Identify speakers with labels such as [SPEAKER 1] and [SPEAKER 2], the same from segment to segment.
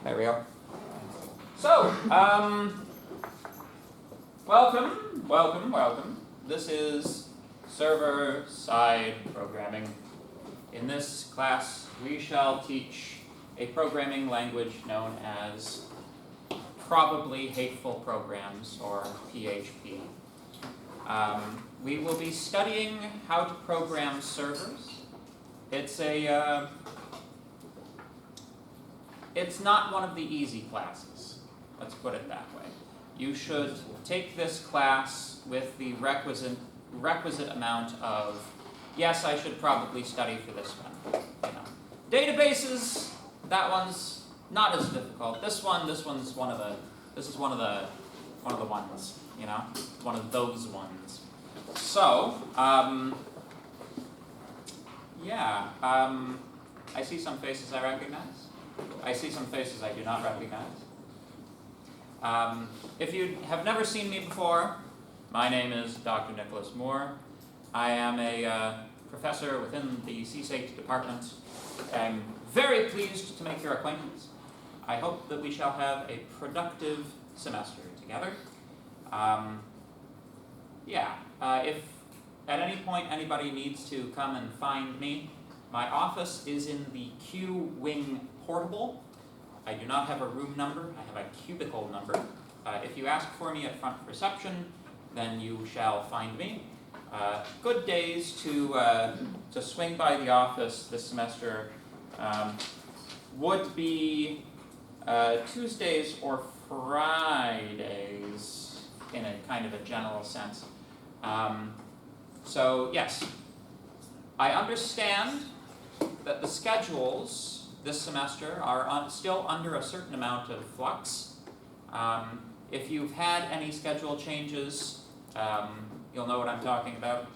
[SPEAKER 1] There we go. So, welcome. This is server-side programming. In this class, we shall teach a programming language known as Probably Hateful Programs, or PHP. We will be studying how to program servers. It's not one of the easy classes, let's put it that way. You should take this class with the requisite amount of, yes, I should probably study for this one. Databases, that one's not as difficult. This is one of the ones, one of those ones. So, I see some faces I recognize. I see some faces I do not recognize. If you have never seen me before, my name is Dr. Nicholas Moore. I am a professor within the CSAT department. I'm very pleased to make your acquaintance. I hope that we shall have a productive semester together. If at any point anybody needs to come and find me, my office is in the Q Wing Portable. I do not have a room number, I have a cubicle number. If you ask for me at front reception, then you shall find me. Good days to swing by the office this semester would be Tuesdays or Fridays in a kind of a general sense. So yes, I understand that the schedules this semester are still under a certain amount of flux. If you've had any schedule changes, you'll know what I'm talking about.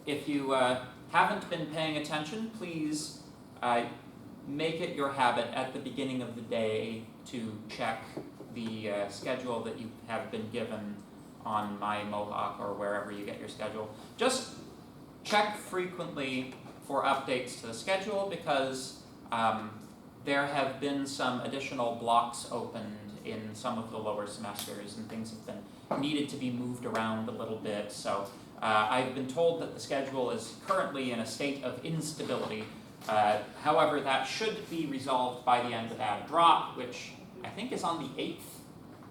[SPEAKER 1] If you haven't been paying attention, please make it your habit at the beginning of the day to check the schedule that you have been given on My Mohawk or wherever you get your schedule. Just check frequently for updates to the schedule because there have been some additional blocks opened in some of the lower semesters and things have been needed to be moved around a little bit. So I've been told that the schedule is currently in a state of instability. However, that should be resolved by the end of that drop, which I think is on the 8th.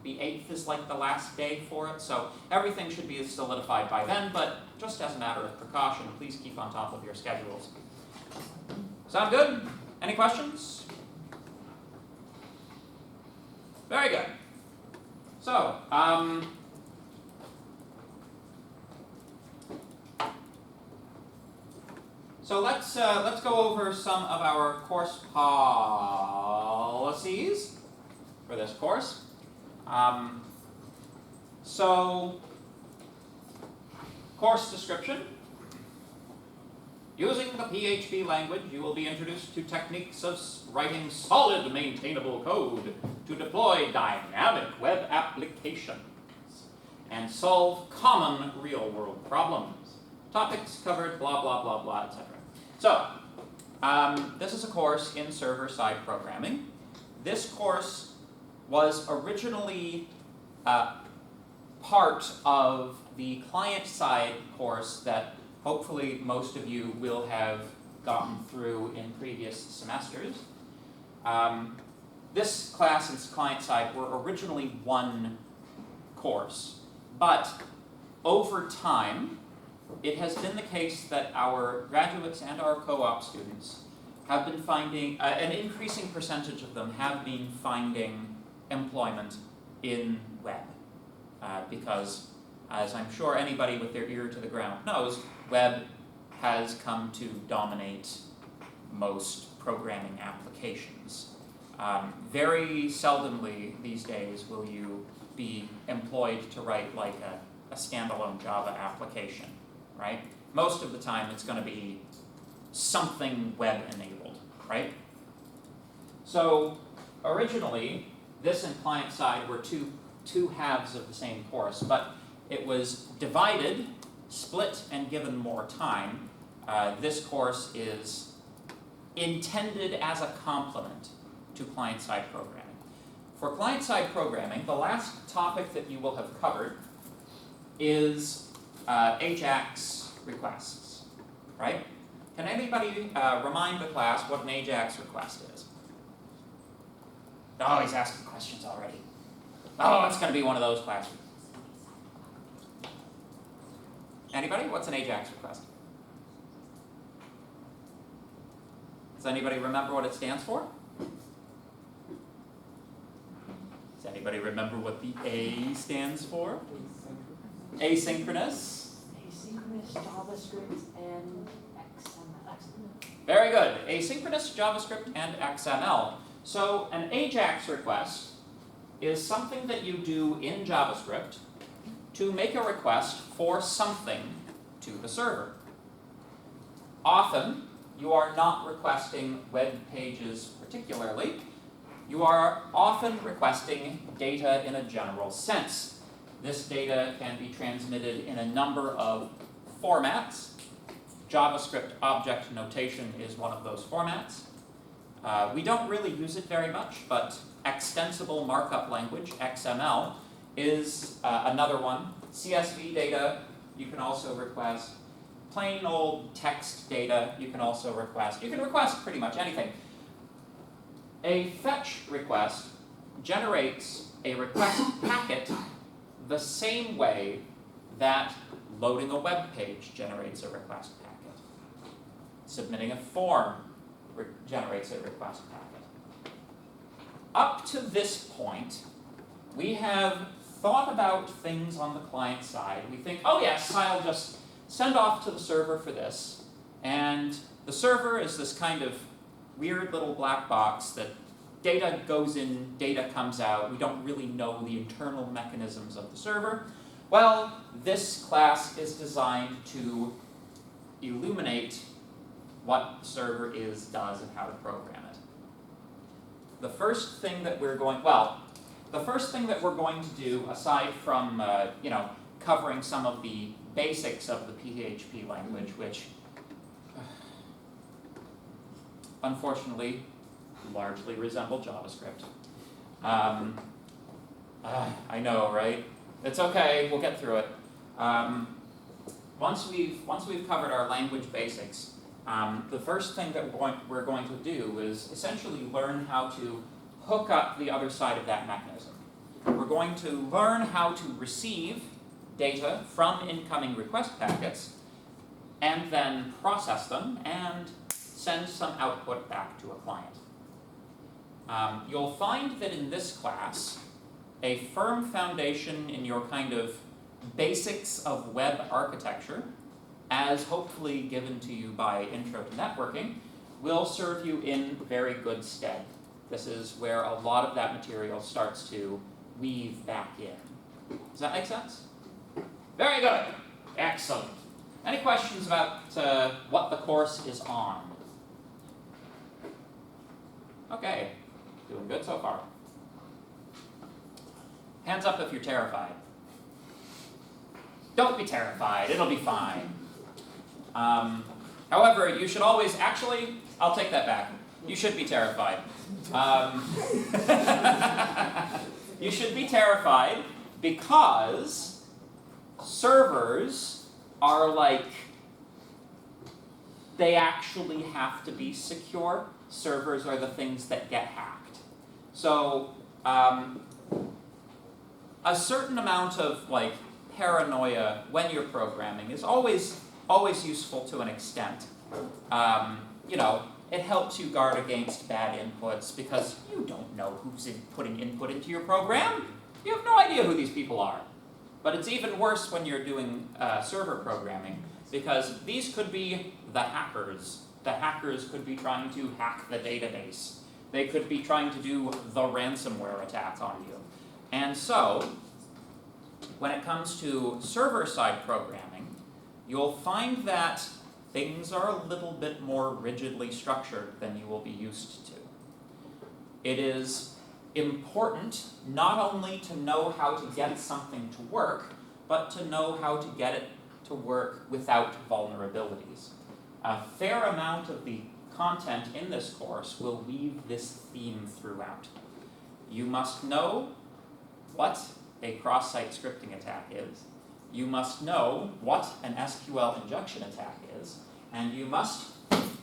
[SPEAKER 1] The 8th is like the last day for it, so everything should be solidified by then, but just as a matter of precaution, please keep on top of your schedules. Sound good? Any questions? Very good. So, let's go over some of our course policies for this course. Course description. Using the PHP language, you will be introduced to techniques of writing solid, maintainable code to deploy dynamic web applications and solve common real-world problems. Topics covered, blah, blah, blah, blah, etc. So, this is a course in server-side programming. This course was originally part of the client-side course that hopefully most of you will have gotten through in previous semesters. This class and client-side were originally one course, but over time, it has been the case that our graduates and our co-op students have been finding, an increasing percentage of them have been finding employment in web. Because, as I'm sure anybody with their ear to the ground knows, web has come to dominate most programming applications. Very seldomly these days will you be employed to write like a standalone Java application, right? Most of the time it's going to be something web-enabled, right? So originally, this and client-side were two halves of the same course, but it was divided, split, and given more time. This course is intended as a complement to client-side programming. For client-side programming, the last topic that you will have covered is AJAX requests, right? Can anybody remind the class what an AJAX request is? Oh, he's asking questions already. Oh, it's going to be one of those classes. Anybody? What's an AJAX request? Does anybody remember what it stands for? Does anybody remember what the A stands for? Asynchronous.
[SPEAKER 2] Asynchronous JavaScript and XML.
[SPEAKER 1] Very good. Asynchronous JavaScript and XML. So an AJAX request is something that you do in JavaScript to make a request for something to the server. Often, you are not requesting web pages particularly. You are often requesting data in a general sense. This data can be transmitted in a number of formats. JavaScript object notation is one of those formats. We don't really use it very much, but extensible markup language, XML, is another one. CSV data, you can also request. Plain old text data, you can also request. You can request pretty much anything. A fetch request generates a request packet the same way that loading a web page generates a request packet. Submitting a form generates a request packet. Up to this point, we have thought about things on the client side. We think, oh yes, I'll just send off to the server for this. And the server is this kind of weird little black box that data goes in, data comes out. We don't really know the internal mechanisms of the server. Well, this class is designed to illuminate what the server is, does, and how to program it. The first thing that we're going to do, aside from covering some of the basics of the PHP language, which unfortunately largely resemble JavaScript. I know, right? It's okay, we'll get through it. Once we've covered our language basics, the first thing that we're going to do is essentially learn how to hook up the other side of that mechanism. We're going to learn how to receive data from incoming request packets and then process them and send some output back to a client. You'll find that in this class, a firm foundation in your kind of basics of web architecture, as hopefully given to you by Intro to Networking, will serve you in very good stead. This is where a lot of that material starts to weave back in. Does that make sense? Very good. Excellent. Any questions about what the course is on? Okay. Doing good so far. Hands up if you're terrified. Don't be terrified. It'll be fine. However, you should always, actually, I'll take that back. You should be terrified. You should be terrified because servers are like, they actually have to be secure. Servers are the things that get hacked. So, a certain amount of paranoia when you're programming is always useful to an extent. It helps you guard against bad inputs because you don't know who's putting input into your program. You have no idea who these people are. But it's even worse when you're doing server programming because these could be the hackers. The hackers could be trying to hack the database. They could be trying to do the ransomware attack on you. And so, when it comes to server-side programming, you'll find that things are a little bit more rigidly structured than you will be used to. It is important not only to know how to get something to work, but to know how to get it to work without vulnerabilities. A fair amount of the content in this course will weave this theme throughout. You must know what a cross-site scripting attack is. You must know what an SQL injection attack is, and you must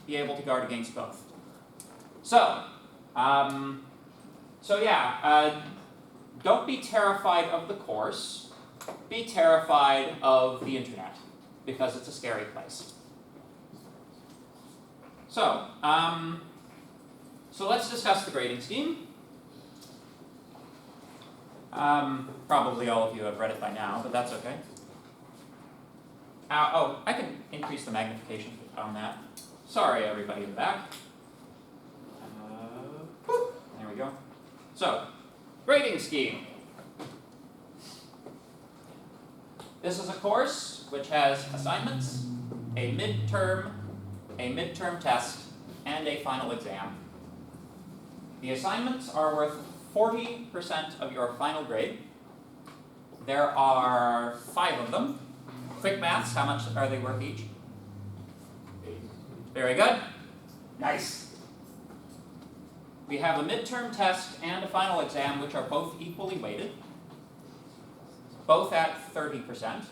[SPEAKER 1] be able to guard against both. So, don't be terrified of the course. Be terrified of the internet, because it's a scary place. So let's discuss the grading scheme. Probably all of you have read it by now, but that's okay. I can increase the magnification on that. Sorry, everybody in the back. There we go. So, grading scheme. This is a course which has assignments, a midterm test, and a final exam. The assignments are worth 40% of your final grade. There are 5 of them. Quick maths, how much are they worth each?
[SPEAKER 3] 8.
[SPEAKER 1] Very good. Nice. We have a midterm test and a final exam, which are both equally weighted, both at 30%.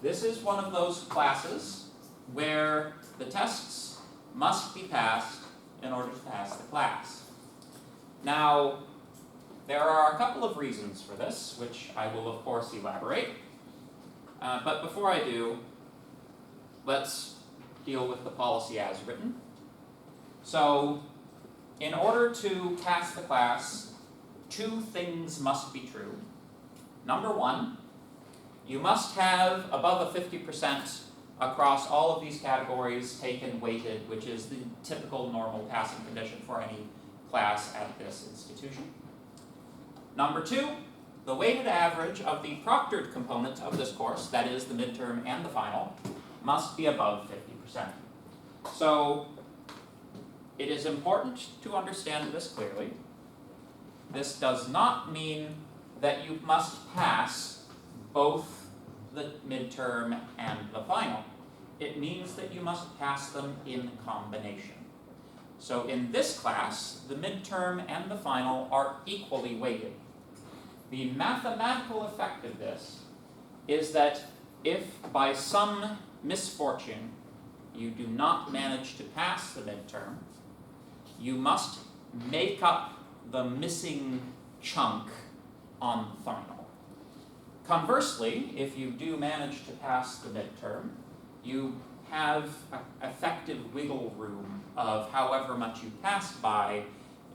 [SPEAKER 1] This is one of those classes where the tests must be passed in order to pass the class. Now, there are a couple of reasons for this, which I will of course elaborate. But before I do, let's deal with the policy as written. So, in order to pass the class, 2 things must be true. Number 1, you must have above a 50% across all of these categories taken weighted, which is the typical normal passing condition for any class at this institution. Number 2, the weighted average of the proctored component of this course, that is the midterm and the final, must be above 50%. So, it is important to understand this clearly. This does not mean that you must pass both the midterm and the final. It means that you must pass them in combination. So in this class, the midterm and the final are equally weighted. The mathematical effect of this is that if by some misfortune you do not manage to pass the midterm, you must make up the missing chunk on the final. Conversely, if you do manage to pass the midterm, you have effective wiggle room of however much you pass by.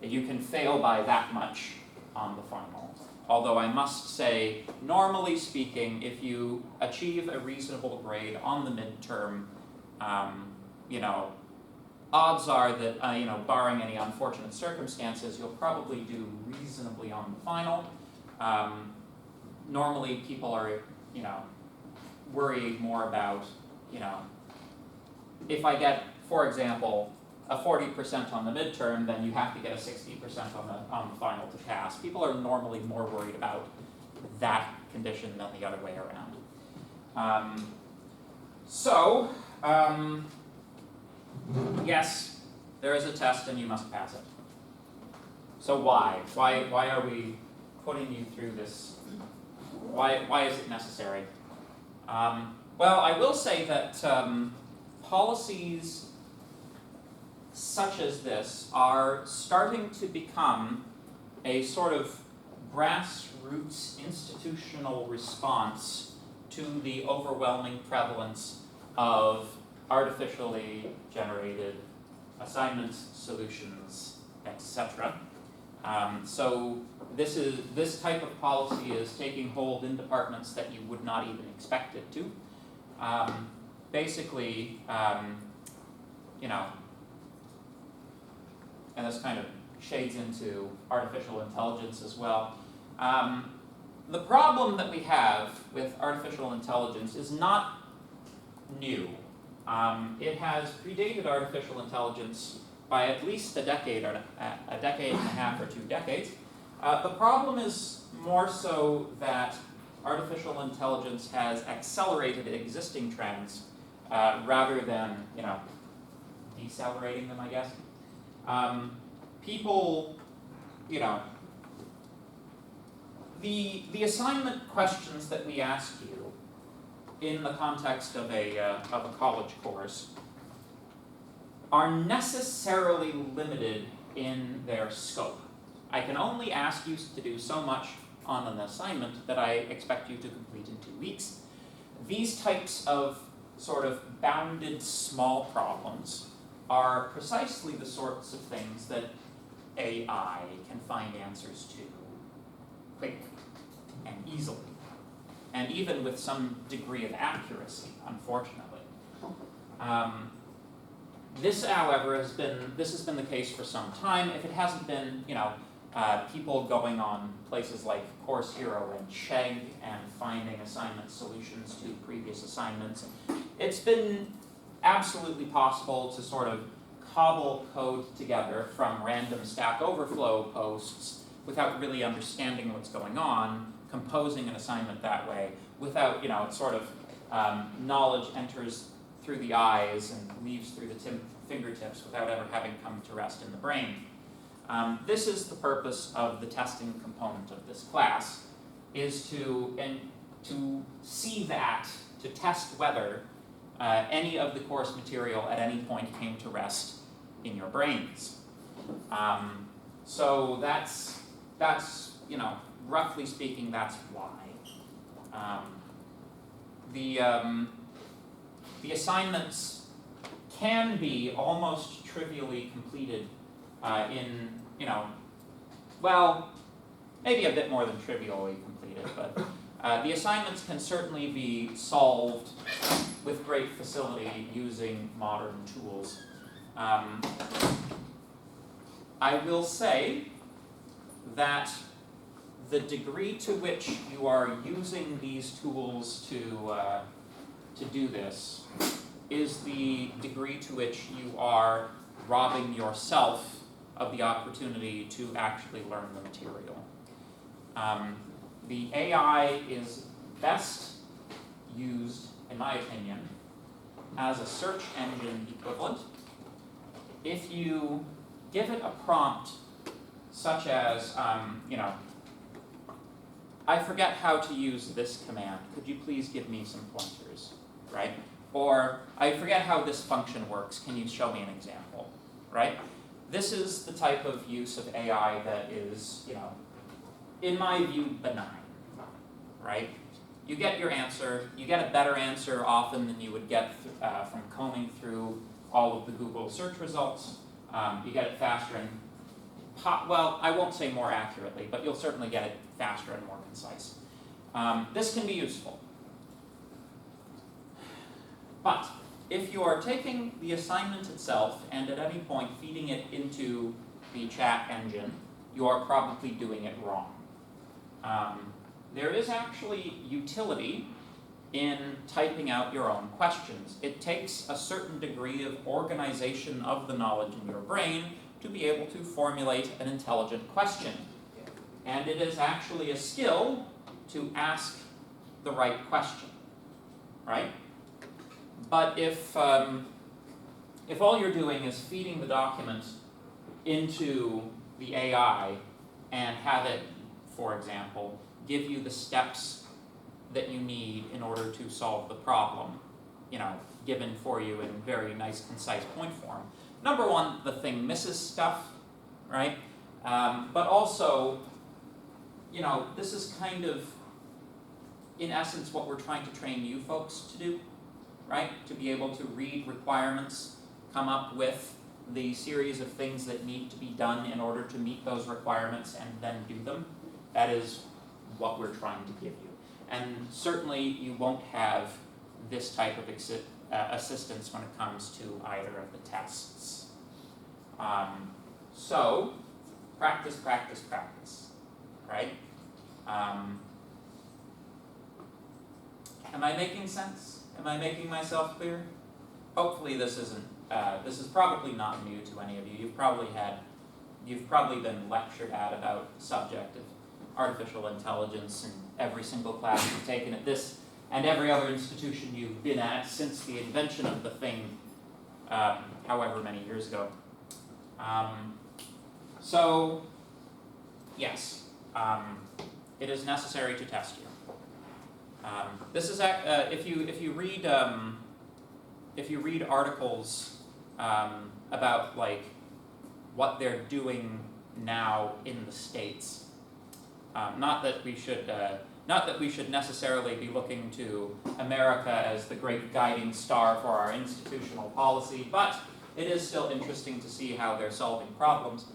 [SPEAKER 1] You can fail by that much on the final. Although I must say, normally speaking, if you achieve a reasonable grade on the midterm, odds are that, barring any unfortunate circumstances, you'll probably do reasonably on the final. Normally people are, worried more about, if I get, for example, a 40% on the midterm, then you have to get a 60% on the final to pass. People are normally more worried about that condition than the other way around. Yes, there is a test and you must pass it. So why? Why are we putting you through this? Why is it necessary? Well, I will say that policies such as this are starting to become a sort of grassroots institutional response to the overwhelming prevalence of artificially generated assignments, solutions, etc. So this type of policy is taking hold in departments that you would not even expect it to. And this kind of shades into artificial intelligence as well. The problem that we have with artificial intelligence is not new. It has predated artificial intelligence by at least a decade and a half or 2 decades. The problem is more so that artificial intelligence has accelerated existing trends rather than, decelerating them, I guess. People, you know, the assignment questions that we ask you in the context of a college course are necessarily limited in their scope. I can only ask you to do so much on an assignment that I expect you to complete in 2 weeks. These types of sort of bounded small problems are precisely the sorts of things that AI can find answers to quickly and easily, and even with some degree of accuracy, unfortunately. This, however, has been the case for some time. If it hasn't been, you know, people going on places like Course Hero and Chegg and finding assignment solutions to previous assignments, it's been absolutely possible to sort of cobble code together from random Stack Overflow posts without really understanding what's going on, composing an assignment that way, without, you know, it's sort of knowledge enters through the eyes and leaves through the fingertips without ever having come to rest in the brain. This is the purpose of the testing component of this class, is to see that, to test whether any of the course material at any point came to rest in your brains. So that's, you know, roughly speaking, that's why. The assignments can be almost trivially completed in, you know, well, maybe a bit more than trivially completed, but the assignments can certainly be solved with great facility using modern tools. I will say that the degree to which you are using these tools to do this is the degree to which you are robbing yourself of the opportunity to actually learn the material. The AI is best used, in my opinion, as a search engine equivalent. If you give it a prompt such as, you know, I forget how to use this command, could you please give me some pointers, right? Or, I forget how this function works, can you show me an example, right? This is the type of use of AI that is, you know, in my view, benign, right? You get your answer, you get a better answer often than you would get from combing through all of the Google search results. You get it faster and, well, I won't say more accurately, but you'll certainly get it faster and more concise. This can be useful. But if you are taking the assignment itself and at any point feeding it into the chat engine, you are probably doing it wrong. There is actually utility in typing out your own questions. It takes a certain degree of organization of the knowledge in your brain to be able to formulate an intelligent question. And it is actually a skill to ask the right question, right? But if all you're doing is feeding the document into the AI and have it, for example, give you the steps that you need in order to solve the problem, you know, given for you in very nice, concise point form. Number one, the thing misses stuff, right? But also, you know, this is kind of, in essence, what we're trying to train you folks to do, right? To be able to read requirements, come up with the series of things that need to be done in order to meet those requirements and then do them. That is what we're trying to give you. And certainly you won't have this type of assistance when it comes to either of the tests. So, practice, practice, practice, right? Am I making sense? Am I making myself clear? Hopefully this isn't, this is probably not new to any of you. You've probably been lectured at about the subject of artificial intelligence in every single class you've taken at this and every other institution you've been at since the invention of the thing however many years ago. So, yes, it is necessary to test you. This is if you read articles about like what they're doing now in the States. Not that we should necessarily be looking to America as the great guiding star for our institutional policy, but it is still interesting to see how they're solving problems.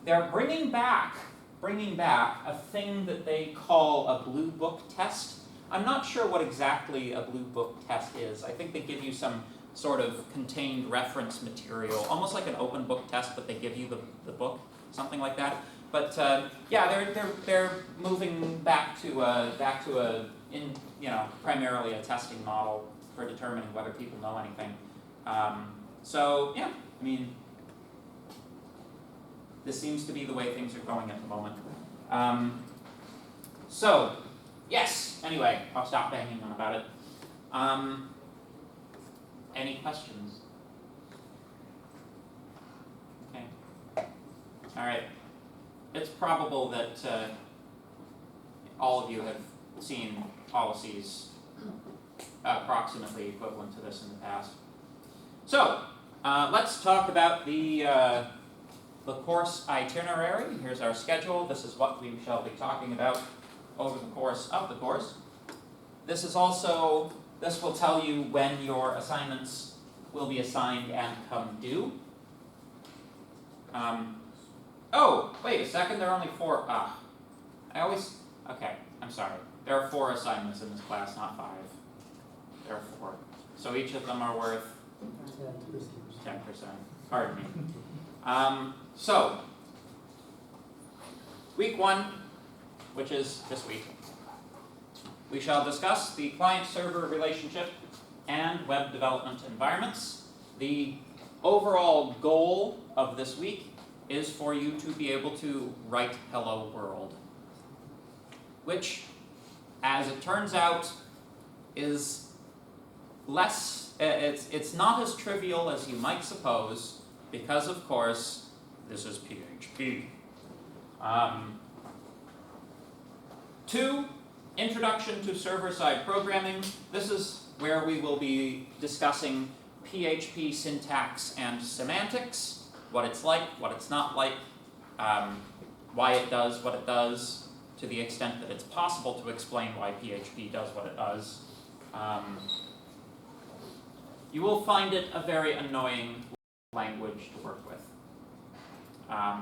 [SPEAKER 1] They're bringing back a thing that they call a blue book test. I'm not sure what exactly a blue book test is. I think they give you some sort of contained reference material, almost like an open book test, but they give you the book, something like that. But yeah, they're moving back to a primarily a testing model for determining whether people know anything. So yeah, I mean, this seems to be the way things are going at the moment. So yes, anyway, I'll stop banging on about it. Any questions? Okay. All right. It's probable that all of you have seen policies approximately equivalent to this in the past. So let's talk about the course itinerary. Here's our schedule. This is what we shall be talking about over the course of the course. This will tell you when your assignments will be assigned and come due. Oh, wait a second, there are only 4. Okay, I'm sorry. There are 4 assignments in this class, not 5. There are 4. So each of them are worth 10%. Pardon me. So, week 1, which is this week, we shall discuss the client-server relationship and web development environments. The overall goal of this week is for you to be able to write hello world, which, as it turns out, is less, it's not as trivial as you might suppose, because of course, this is PHP. 2, introduction to server-side programming. This is where we will be discussing PHP syntax and semantics, what it's like, what it's not like, why it does what it does, to the extent that it's possible to explain why PHP does what it does. You will find it a very annoying language to work with. I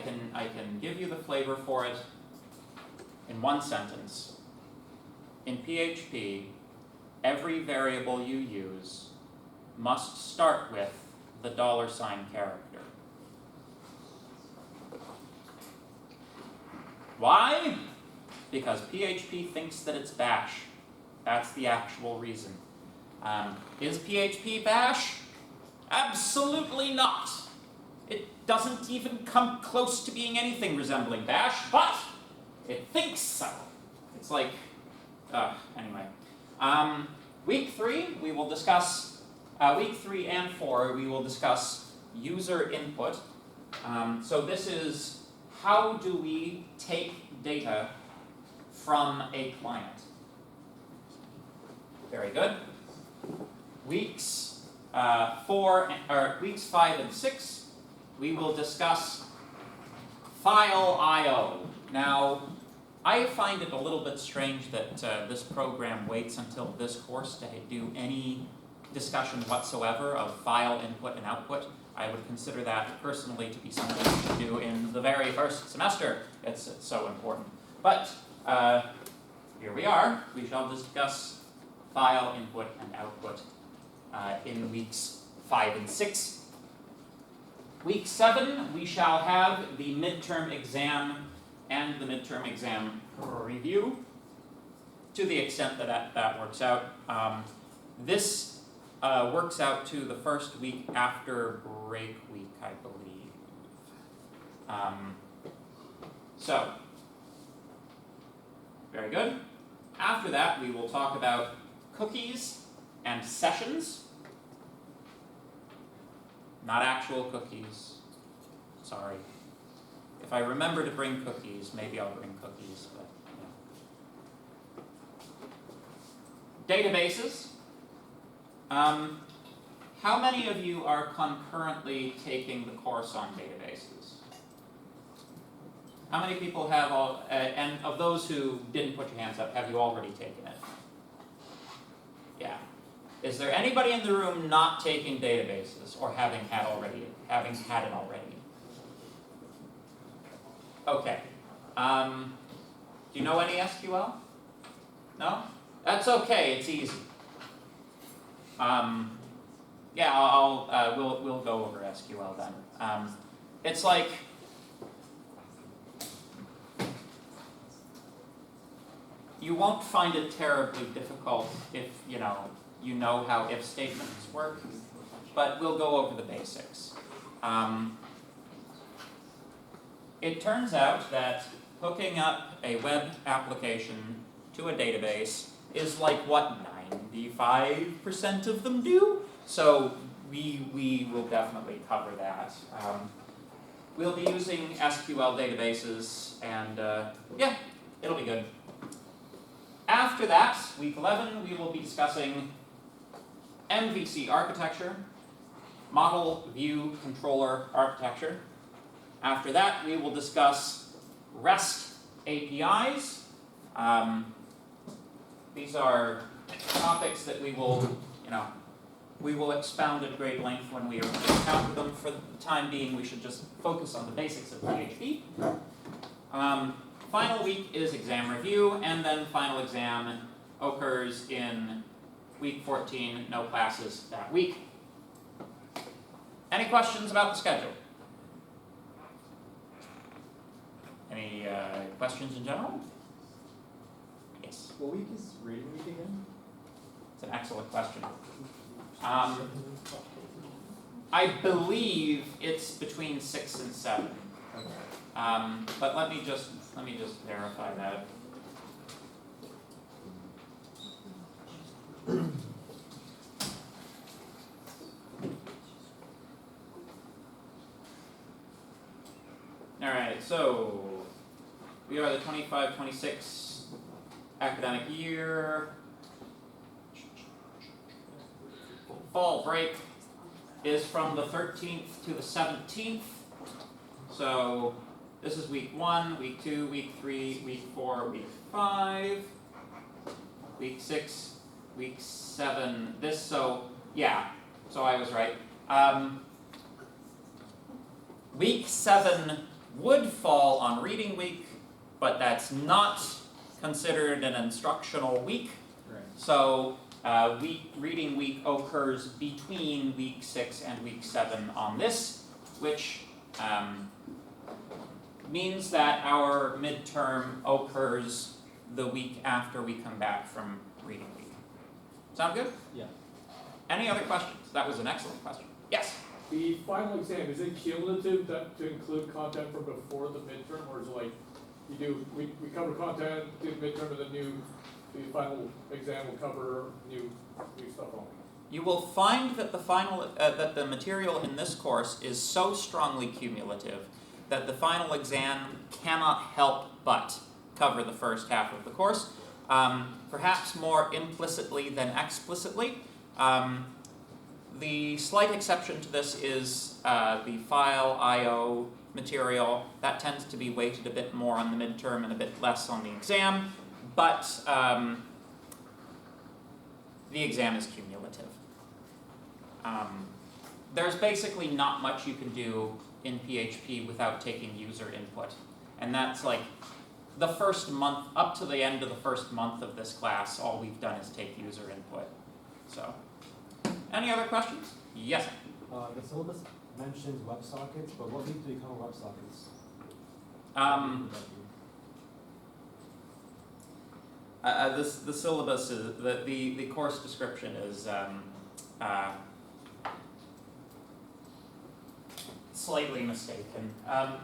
[SPEAKER 1] can give you the flavor for it in one sentence. In PHP, every variable you use must start with the $sign character. Why? Because PHP thinks that it's bash. That's the actual reason. Is PHP bash? Absolutely not. It doesn't even come close to being anything resembling bash, but it thinks so. It's like, anyway. Week 3, we will discuss, week 3 and 4, we will discuss user input. So this is, how do we take data from a client? Very good. Weeks 5 and 6, we will discuss file I/O. Now, I find it a little bit strange that this program waits until this course to do any discussion whatsoever of file input and output. I would consider that personally to be something we should do in the very first semester. It's so important. But here we are. We shall discuss file input and output in weeks 5 and 6. Week 7, we shall have the midterm exam and the midterm exam review, to the extent that that works out. This works out to the first week after break week, I believe. So, very good. After that, we will talk about cookies and sessions. not actual cookies. Sorry. If I remember to bring cookies, maybe I'll bring cookies, but yeah. Databases. How many of you are concurrently taking the course on databases? How many people have all, and of those who didn't put your hands up, have you already taken it? Yeah. Is there anybody in the room not taking databases or having had it already? Okay. Do you know any SQL? No? That's okay, it's easy. Yeah, we'll go over SQL then. It's like, you won't find it terribly difficult if you know how if statements work, but we'll go over the basics. It turns out that hooking up a web application to a database is like what 95% of them do. So we will definitely cover that. We'll be using SQL databases, and yeah, it'll be good. After that, week 11, we will be discussing MVC architecture, model view controller architecture. After that, we will discuss REST APIs. These are topics that we will expound at great length when we encounter them. For the time being, we should just focus on the basics of PHP. Final week is exam review, and then final exam occurs in week 14, no classes that week. Any questions about the schedule? Any questions in general? Yes.
[SPEAKER 3] What week is reading week again?
[SPEAKER 1] It's an excellent question. I believe it's between 6 and 7. But let me just verify that. All right, so we are the 25-26 academic year. Fall break is from the 13th to the 17th. So this is week 1, week 2, week 3, week 4, week 5, week 6, week 7. So I was right. Week 7 would fall on reading week, but that's not considered an instructional week.
[SPEAKER 3] Right.
[SPEAKER 1] So reading week occurs between week 6 and week 7 on this, which means that our midterm occurs the week after we come back from reading week. Sound good?
[SPEAKER 3] Yeah.
[SPEAKER 1] Any other questions? That was an excellent question. Yes?
[SPEAKER 4] The final exam, is it cumulative to include content from before the midterm, or is it like, we cover content, do the midterm, and then the final exam will cover new stuff only?
[SPEAKER 1] You will find that that the material in this course is so strongly cumulative that the final exam cannot help but cover the first half of the course, perhaps more implicitly than explicitly. The slight exception to this is the file I/O material. That tends to be weighted a bit more on the midterm and a bit less on the exam, but the exam is cumulative. There's basically not much you can do in PHP without taking user input, and that's like the first month, up to the end of the first month of this class, all we've done is take user input. So, any other questions? Yes.
[SPEAKER 5] The syllabus mentions WebSockets, but what week do we cover WebSockets?
[SPEAKER 1] The syllabus is the course description is slightly mistaken.